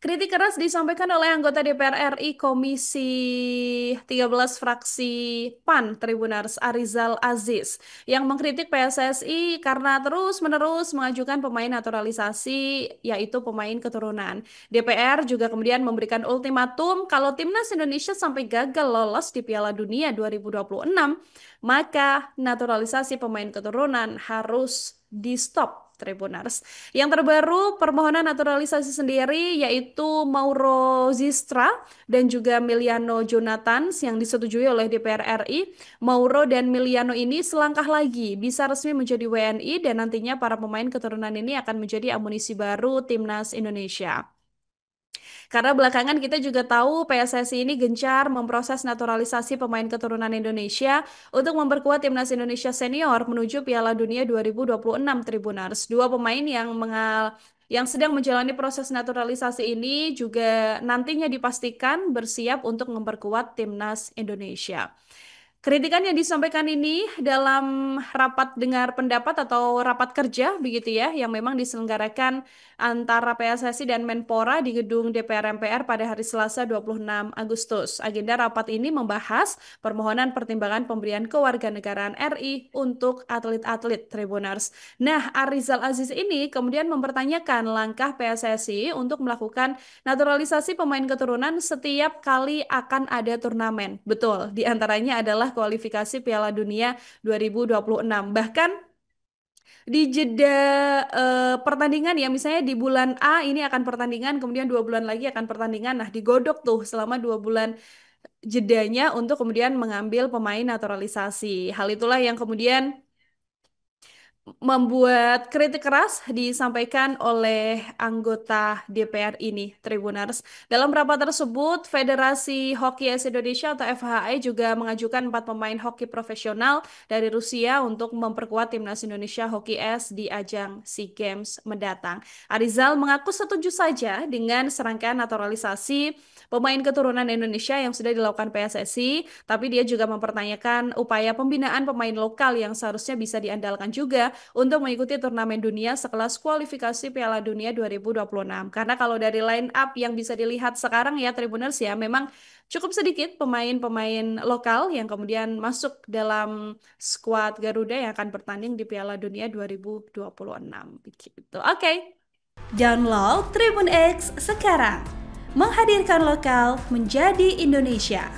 Kritik keras disampaikan oleh anggota DPR RI Komisi 13 fraksi PAN Tribunars Arizal Aziz yang mengkritik PSSI karena terus-menerus mengajukan pemain naturalisasi yaitu pemain keturunan. DPR juga kemudian memberikan ultimatum kalau timnas Indonesia sampai gagal lolos di Piala Dunia 2026, maka naturalisasi pemain keturunan harus di-stop Tribunars. Yang terbaru, permohonan naturalisasi sendiri yaitu Mauro Zistra dan juga Miliano Jonathan yang disetujui oleh DPR RI. Mauro dan Miliano ini selangkah lagi bisa resmi menjadi WNI dan nantinya para pemain keturunan ini akan menjadi amunisi baru timnas Indonesia. Karena belakangan kita juga tahu PSSI ini gencar memproses naturalisasi pemain keturunan Indonesia untuk memperkuat timnas Indonesia senior menuju Piala Dunia 2026 Tribunars. Dua pemain yang sedang menjalani proses naturalisasi ini juga nantinya dipastikan bersiap untuk memperkuat timnas Indonesia. Kritikan yang disampaikan ini dalam rapat dengar pendapat atau rapat kerja begitu ya, yang memang diselenggarakan antara PSSI dan Menpora di gedung DPR MPR pada hari Selasa 26 Agustus. Agenda rapat ini membahas permohonan pertimbangan pemberian kewarganegaraan RI untuk atlet-atlet Tribuners. Nah, Arizal Aziz ini kemudian mempertanyakan langkah PSSI untuk melakukan naturalisasi pemain keturunan setiap kali akan ada turnamen. Betul, diantaranya adalah kualifikasi Piala Dunia 2026. Bahkan di jeda pertandingan ya, misalnya di bulan A ini akan pertandingan, kemudian 2 bulan lagi akan pertandingan. Nah, digodok tuh selama 2 bulan jedanya untuk kemudian mengambil pemain naturalisasi. Hal itulah yang kemudian membuat kritik keras disampaikan oleh anggota DPR ini, Tribuners. Dalam rapat tersebut, Federasi Hoki Es Indonesia atau FHI juga mengajukan 4 pemain hoki profesional dari Rusia untuk memperkuat timnas Indonesia Hoki Es di ajang SEA Games mendatang. Arizal mengaku setuju saja dengan serangkaian naturalisasi pemain keturunan Indonesia yang sudah dilakukan PSSI, tapi dia juga mempertanyakan upaya pembinaan pemain lokal yang seharusnya bisa diandalkan juga untuk mengikuti turnamen dunia sekelas kualifikasi Piala Dunia 2026. Karena kalau dari line up yang bisa dilihat sekarang ya Tribuners ya, memang cukup sedikit pemain-pemain lokal yang kemudian masuk dalam skuad Garuda yang akan bertanding di Piala Dunia 2026. Begitu. Oke. Download Tribun X sekarang. Menghadirkan lokal menjadi Indonesia.